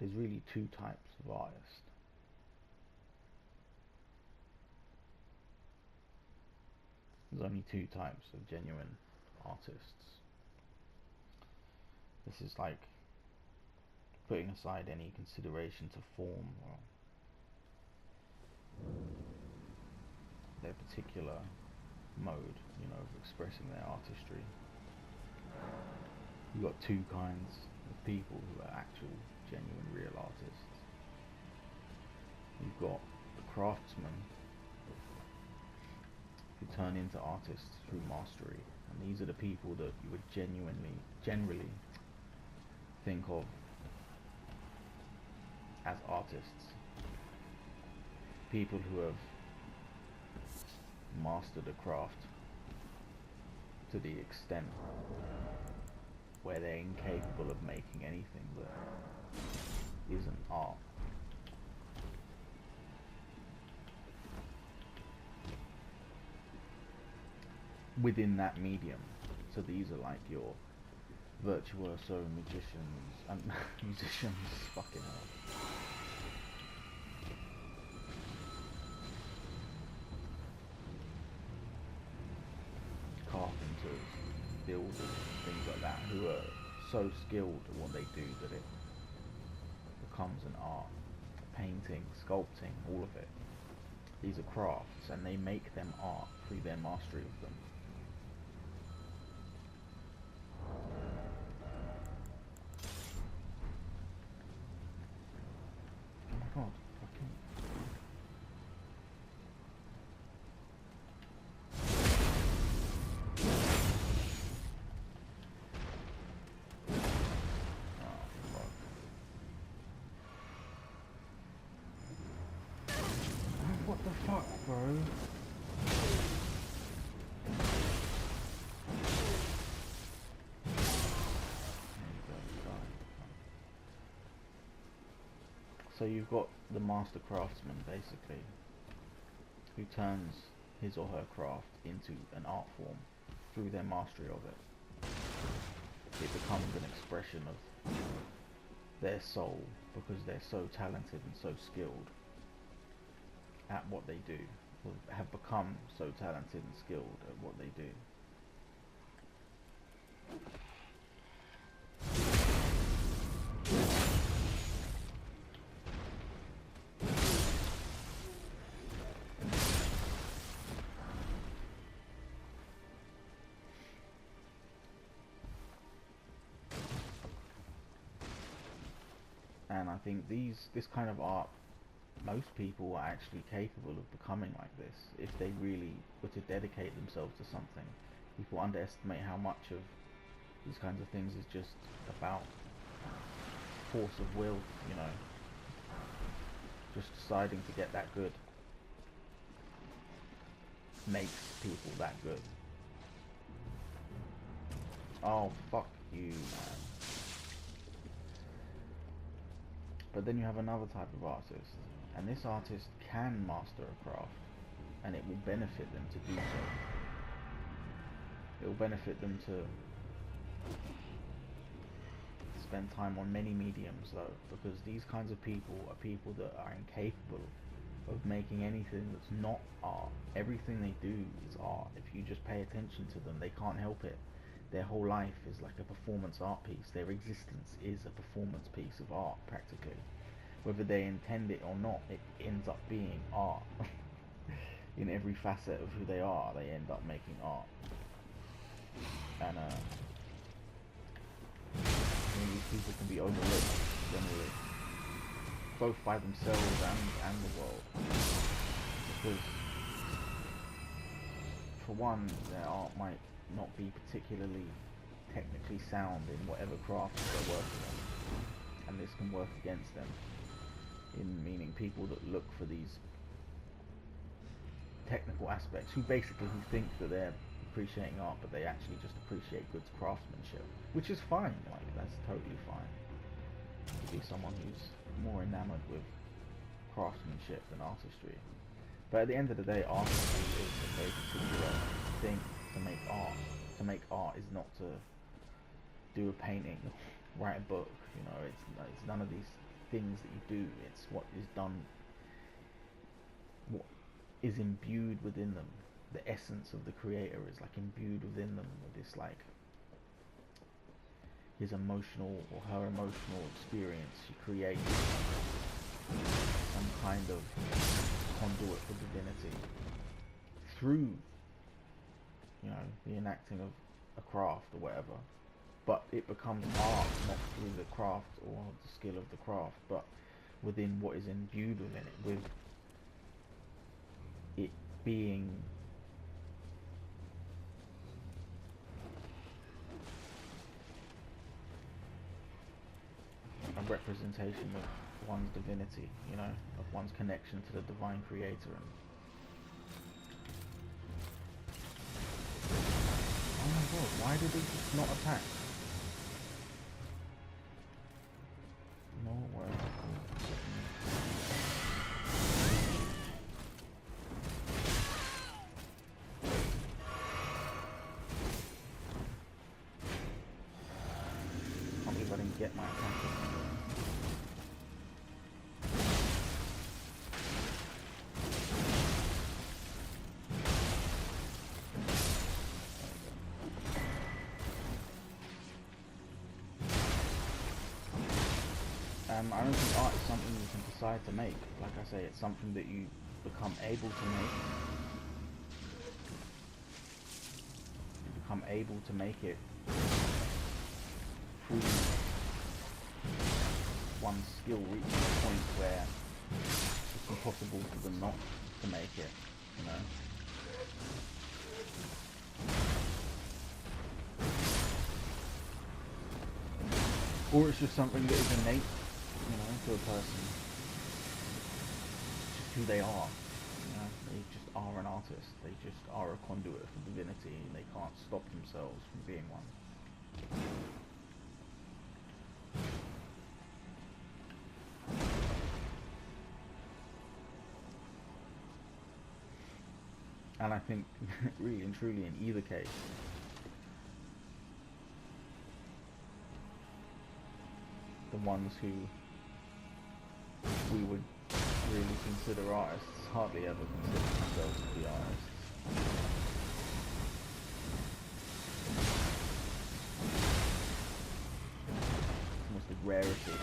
there's really two types of artists. There's only two types of genuine artists. This is like putting aside any consideration to form or their particular mode, you know, of expressing their artistry. You've got two kinds of people who are actual, genuine, real artists. You've got the craftsmen who turn into artists through mastery, and these are the people that you would generally think of as artists. People who have mastered a craft to the extent where they're incapable of making anything that isn't art. Within that medium. So these are like your virtuoso magicians and musicians, fucking hell. Carpenters, builders, things like that, who are so skilled at what they do that it becomes an art. Painting, sculpting, all of it. These are crafts, and they make them art through their mastery of them. Oh my god, fucking... What the fuck, bro? So you've got the master craftsman, basically, who turns his or her craft into an art form through their mastery of it. It becomes an expression of their soul because they're so talented and so skilled at what they do, or have become so talented and skilled at what they do. And I think this kind of art, most people are actually capable of becoming like this if they really were to dedicate themselves to something. People underestimate how much of these kinds of things is just about force of will, you know, just deciding to get that good makes people that good. Oh, fuck you, man. But then you have another type of artist, and this artist can master a craft, and it will benefit them to do so. It will benefit them to spend time on many mediums, though, because these kinds of people are people that are incapable of making anything that's not art. Everything they do is art. If you just pay attention to them, they can't help it. Their whole life is like a performance art piece. Their existence is a performance piece of art, practically. Whether they intend it or not, it ends up being art. In every facet of who they are, they end up making art. And these people can be overlooked, generally, both by themselves and the world. Because, for one, their art might not be particularly technically sound in whatever craft they're working on, and this can work against them, in meaning people that look for these technical aspects, who think that they're appreciating art, but they actually just appreciate good craftsmanship, which is fine. Like, that's totally fine to be someone who's more enamored with craftsmanship than artistry. But at the end of the day, artistry is a very particular thing. To make art is not to do a painting, write a book. You know, it's none of these things that you do. It's what is done, what is imbued within them. The essence of the creator is like imbued within them with this like his emotional or her emotional experience. She creates some kind of conduit for divinity through, you know, the enacting of a craft or whatever. But it becomes art not through the craft or the skill of the craft, but within what is imbued within it, with it being a representation of one's divinity, you know, of one's connection to the divine creator. And oh my god, why did they just not attack? No way. Can't believe I didn't get my attack. I don't think art is something you can decide to make. Like I say, it's something that you become able to make. You become able to make it through one's skill reaching a point where it's impossible for them not to make it, you know. Or it's just something that is innate, you know, to a person. It's just who they are, you know. They just are an artist. They just are a conduit for divinity, and they can't stop themselves from being one. And I think, really and truly, in either case, the ones who we would really consider artists hardly ever consider themselves to be artists. It's almost a rarity.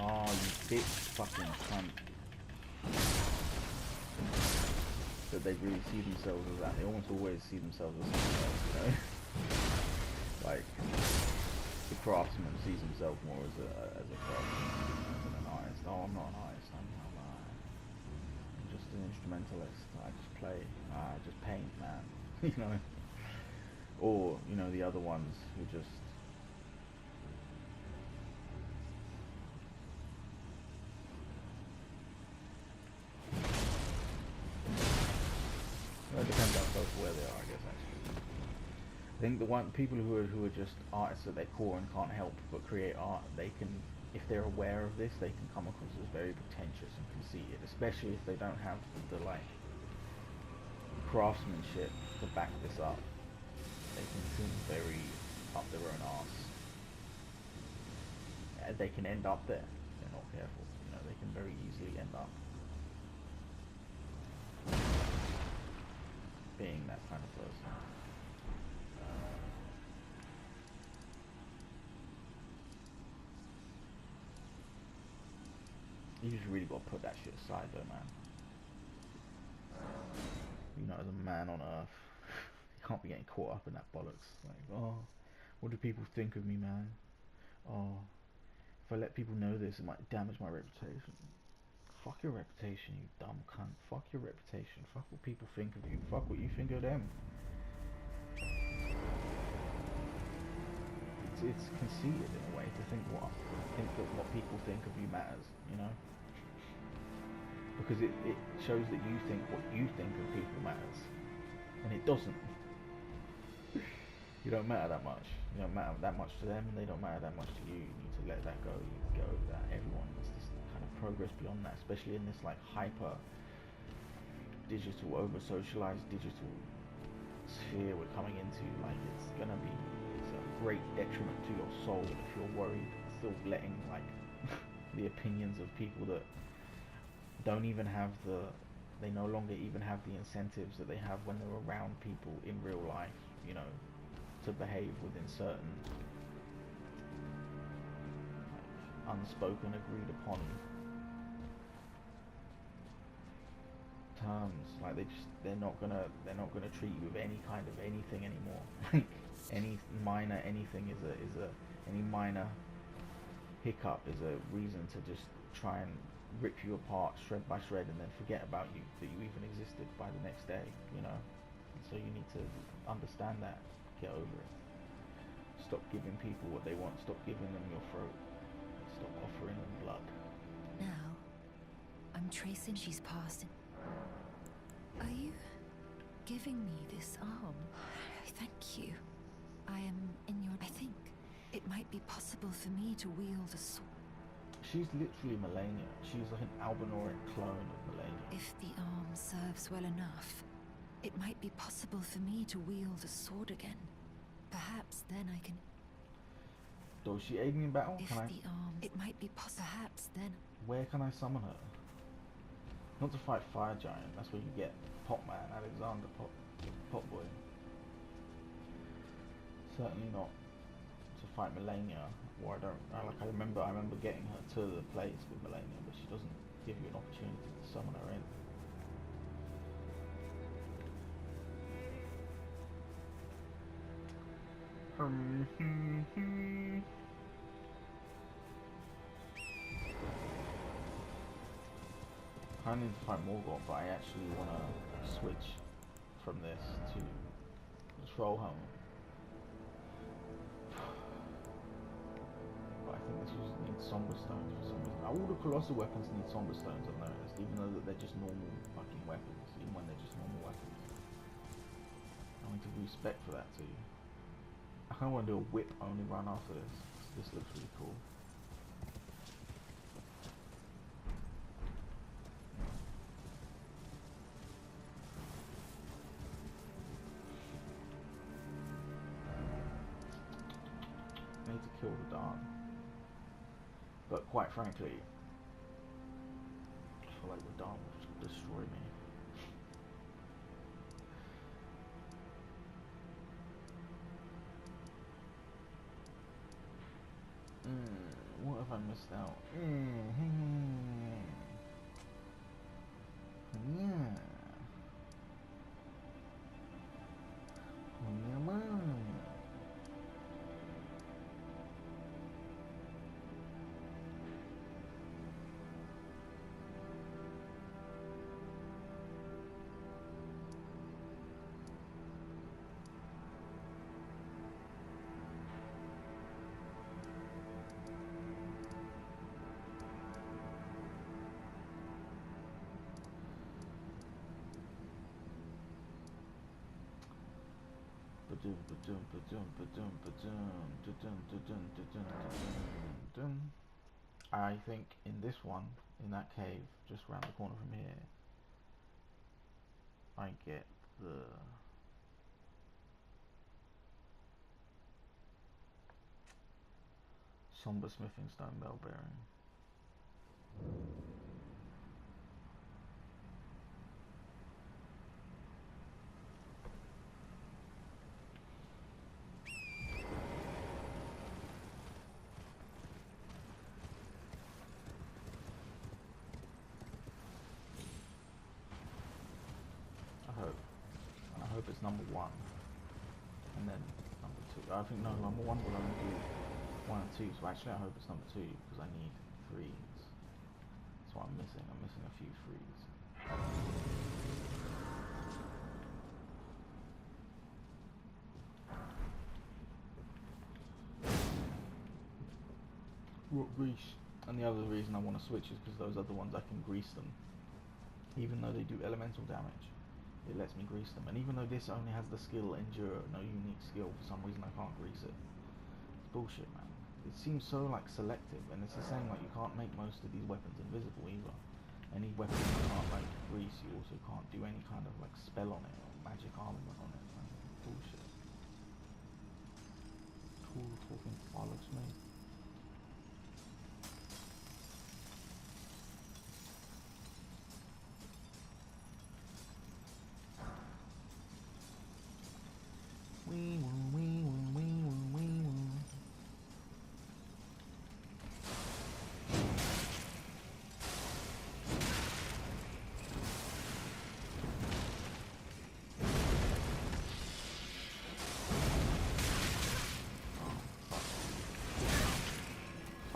Oh, you bitch fucking cunt. That they really see themselves as that. They almost always see themselves as something else, you know? Like, the craftsman sees himself more as a craftsman than an artist. Oh, I'm not an artist, I'm just an instrumentalist. I just play, I just paint, man. You know? Or, you know, the other ones who just well, it depends on where they are, I guess, actually. I think the people who are just artists at their core and can't help but create art, they can, if they're aware of this, they can come across as very pretentious and conceited, especially if they don't have the like craftsmanship to back this up. They can seem very up their own arse. And they can end up there if they're not careful. You know, they can very easily end up being that kind of person. You just really gotta put that shit aside though, man. You know, as a man on earth, you can't be getting caught up in that bollocks. Like, oh, what do people think of me, man? Oh, if I let people know this, it might damage my reputation. Fuck your reputation, you dumb cunt. Fuck your reputation. Fuck what people think of you. Fuck what you think of them. It's conceited in a way to think that what people think of you matters, you know? Because it shows that you think what you think of people matters. And it doesn't. You don't matter that much. You don't matter that much to them, and they don't matter that much to you. You need to let that go. You need to go over that. Everyone needs this kind of progress beyond that, especially in this like hyper digital, over socialized digital sphere we're coming into. Like it's a great detriment to your soul if you're worried still letting like the opinions of people that don't even have the, they no longer even have the incentives that they have when they're around people in real life, you know, to behave within certain like, unspoken, agreed upon terms. Like they're not gonna treat you with any kind of anything anymore. Like any minor anything is a any minor hiccup is a reason to just try and rip you apart shred by shred and then forget about you, that you even existed by the next day, you know. And so you need to understand that, get over it, stop giving people what they want, stop giving them your throat, stop offering them blood. Now I'm tracing she's passed. Are you giving me this arm? Thank you. I am in your... I think it might be possible for me to wield a sword. She's literally Melania. She's like an Albinoric clone of Melania. If the arm serves well enough, it might be possible for me to wield a sword again. Perhaps then I can... Does she aid me in battle? If the arm... It might be possible. Perhaps then... Where can I summon her? Not to fight Fire Giant. That's where you get Potman, Alexander, Potboy. Certainly not to fight Melania. Or I remember getting her to the place with Melania, but she doesn't give you an opportunity to summon her in. I need to fight Morgoth, but I actually want to switch from this to Trollhelm. But I think this needs Somber Stones for some reason. All the Colossal weapons need Somber Stones, I've noticed, even though that they're just normal fucking weapons, even when they're just normal weapons. I need to respect for that too. I kind of want to do a whip only run after this. This looks really cool. I need to kill the Darn. But quite frankly, I feel like the Darn will destroy me. What have I missed out? Yeah. I think in this one, in that cave, just around the corner from here, I get the Somber Smithing Stone Bell Bearing. I hope it's number 1, and then number 2. I think no, number 1 will only do 1 and 2. So actually, I hope it's number 2 because I need 3s. That's what I'm missing. I'm missing a few 3s. Rock grease. And the other reason I want to switch is because those other ones I can grease them, even though they do elemental damage. It lets me grease them, and even though this only has the skill Endure, no unique skill, for some reason I can't grease it. It's bullshit, man. It seems so like selective, and it's the same like you can't make most of these weapons invisible either. Any weapon you can't like grease, you also can't do any kind of like spell on it or magic armament on it. Man. Bullshit. Cool talking bollocks, mate.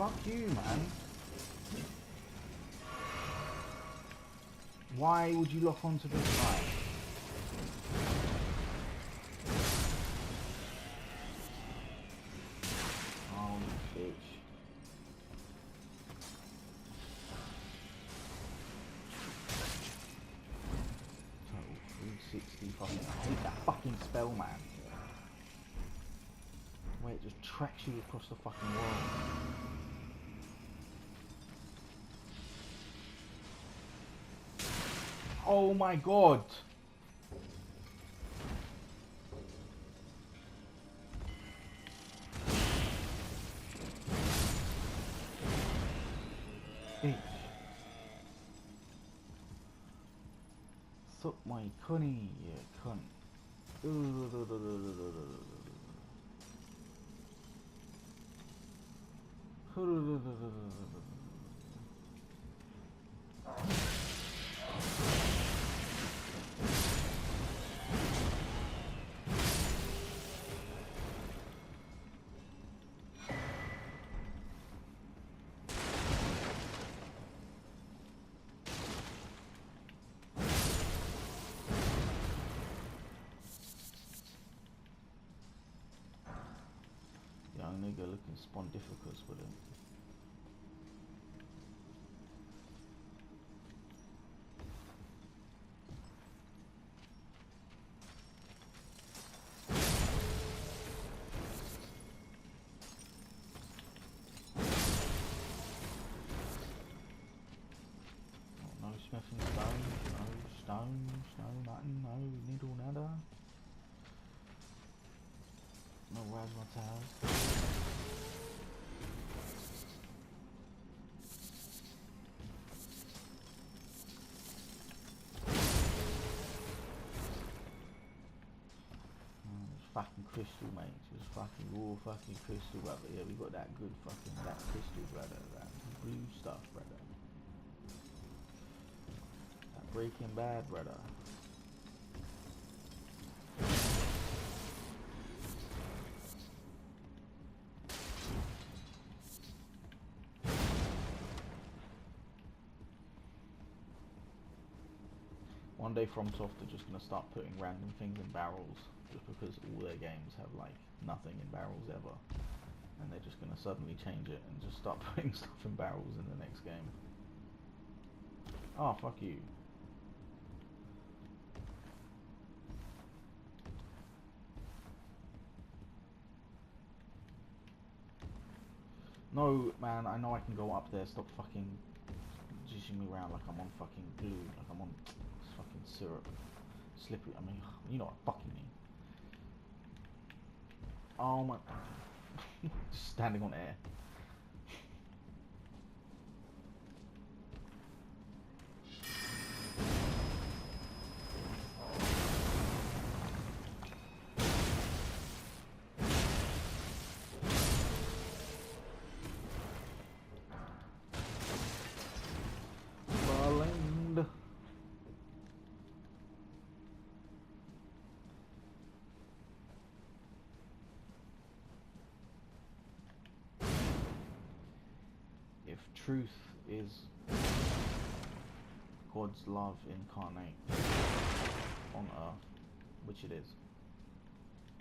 fuck you, man. Why would you lock onto this guy? Oh, you bitch. Total 360 fucking. I hate that fucking spell, man. Where it just tracks you across the fucking world. Oh my god! Bitch. Suck my cunny, you cunt. Young nigga looking spondificus with him. No smithing stone, no nothing, no needle nada. No razzmatazz. Fucking crystal, mate. Just fucking raw fucking crystal, brother. Yeah, we got that good fucking, that crystal, brother. That blue stuff, brother. That Breaking Bad, brother. One day FromSoft are just gonna start putting random things in barrels, just because all their games have like nothing in barrels ever, and they're just gonna suddenly change it and just start putting stuff in barrels in the next game. Oh, fuck you. No, man, I know I can go up there. Stop fucking jizzing me around like I'm on fucking glue, like I'm on fucking syrup. Slippery, I mean, you know what I fucking mean. Oh my... Just standing on air. If truth is God's love incarnate on earth, which it is,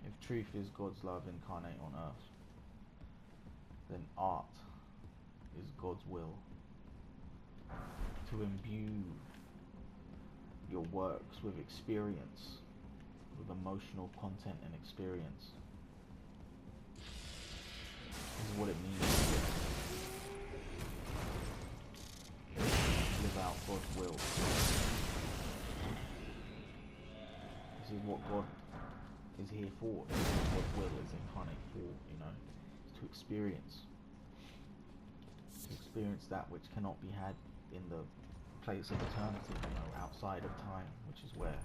if truth is God's love incarnate on earth, then art is God's will to imbue your works with experience, with emotional content and experience. This is what it means to live out God's will. This is what God is here for. This is what God's will is incarnate for, you know, to experience that which cannot be had in the place of eternity, you know, outside of time, which is where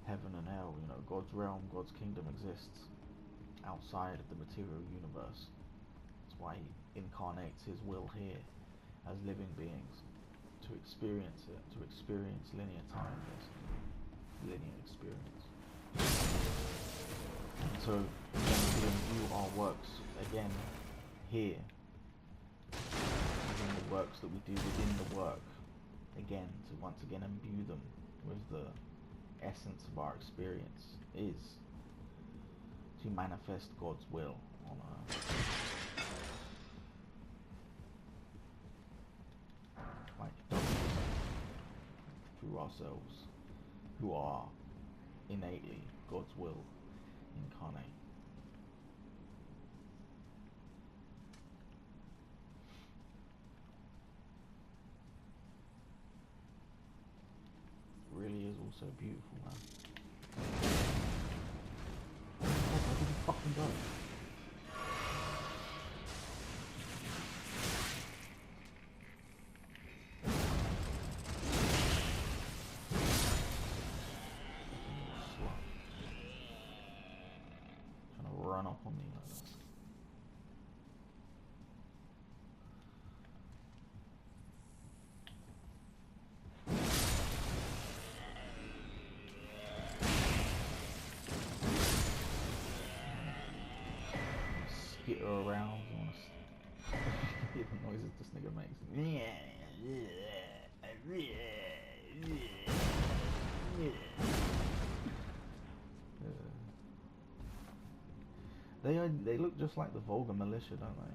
heaven and hell, you know, God's realm, God's kingdom exists outside of the material universe. That's why he incarnates his will here as living beings, to experience it, to experience linear time, basically. Linear experience. And so, then we view our works again here within the works that we do within the work, again, to once again imbue them with the essence of our experience, is to manifest God's will on earth. Like through ourselves, who are innately God's will incarnate. It really is also beautiful, man. Oh, where did he fucking go? Run up on me like that. Skitter around. Hear the noises this nigga makes. They look just like the vulgar militia, don't they?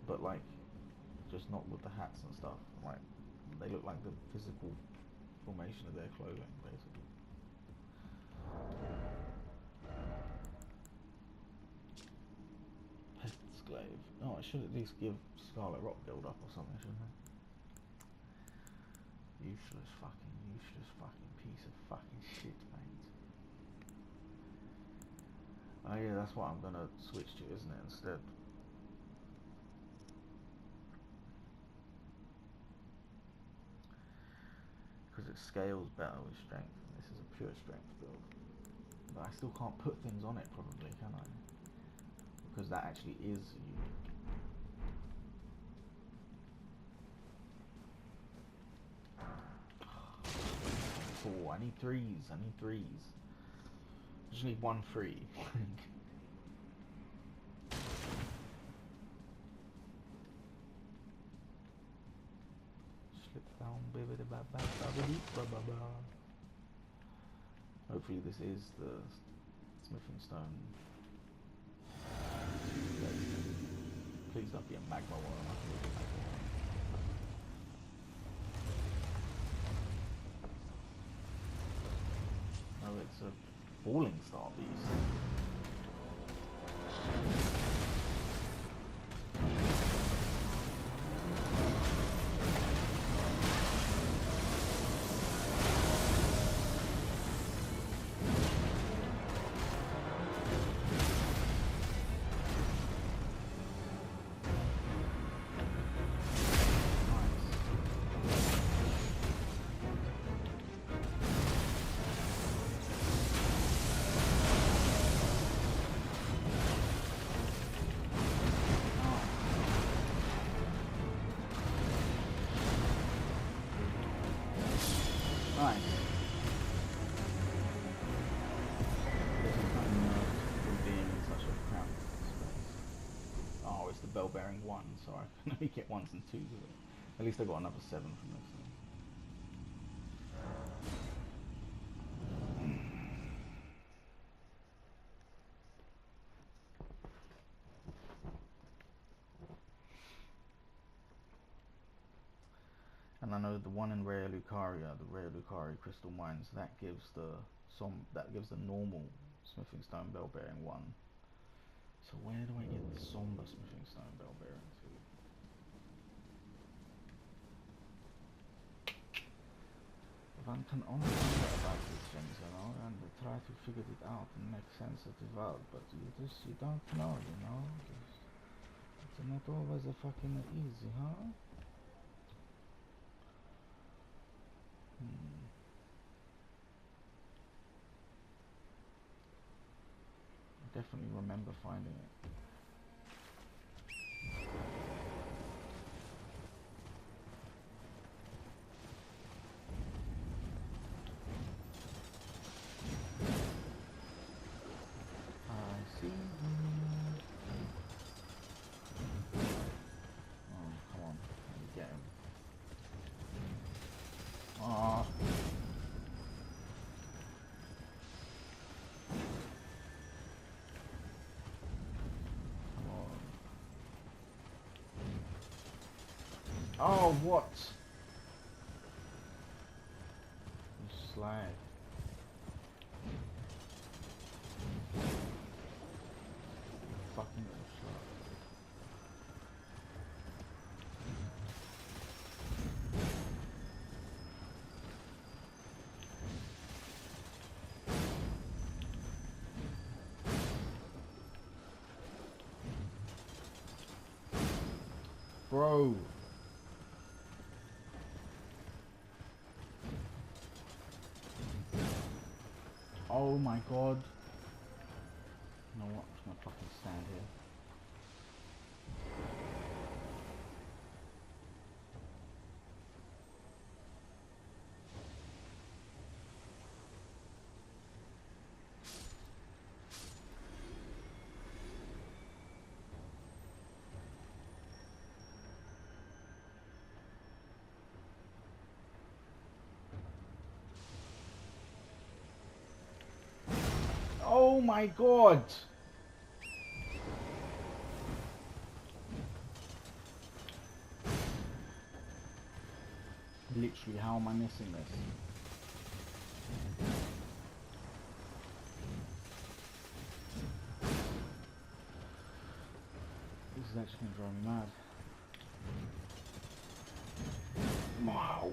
But like, just not with the hats and stuff. Like, they look like the physical formation of their clothing, basically. Pest Glaive. Oh, I should at least give Scarlet Rock build up or something, shouldn't I? Useless fucking piece of fucking shit, mate. Oh yeah, that's what I'm gonna switch to, isn't it, instead? Because it scales better with strength, and this is a pure strength build. But I still can't put things on it, probably, can I? Because that actually is unique. Oh, I need threes. I just need 1 3. Slip down, baby, ba ba ba ba ba ba. Hopefully this is the smithing stone. Please don't be a magma one. Oh, it's a falling star beast. Bell bearing 1, so I can only get 1s and 2s with it. At least I got another 7 from this thing. And I know the one in Raya Lucaria, the Raya Lucaria crystal mines, that gives the normal smithing stone bell bearing 1. So where do I get the somber smithing stone bell bearing 2? One can only wonder about these things, you know, and try to figure it out and make sense of the world, but you don't know, you know. It's not always a fucking easy, huh? I definitely remember finding it. I see you. Oh, what? You slag. Fucking little slut. Bro. Oh my god. You know what? I'm just gonna fucking stand here. Oh my god! Literally, how am I missing this? This is actually gonna drive me mad. Wow.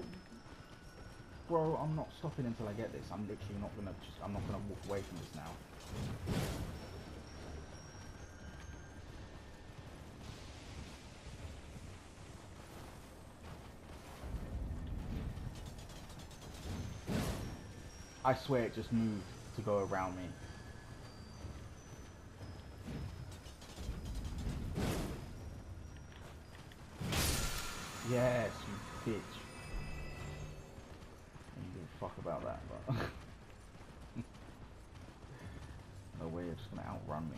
Bro, I'm not stopping until I get this. I'm literally not gonna I'm not gonna walk away from this now. I swear it just moved to go around me. Yes, you bitch. I don't give a fuck about that, but no way you're just gonna outrun me.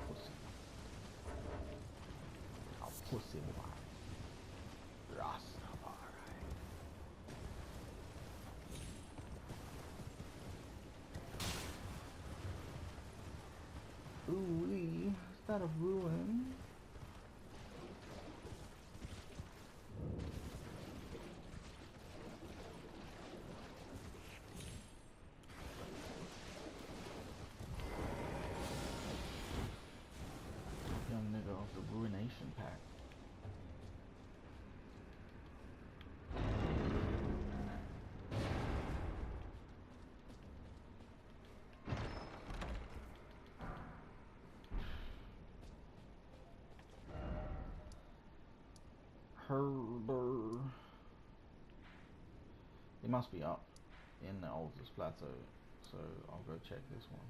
Pussy. Oh, pussy boy. Rastafari. Ooh-wee, is that a ruin? Young nigga of the Ruination Pack. Herber. It must be up in the Aldous Plateau, so I'll go check this one.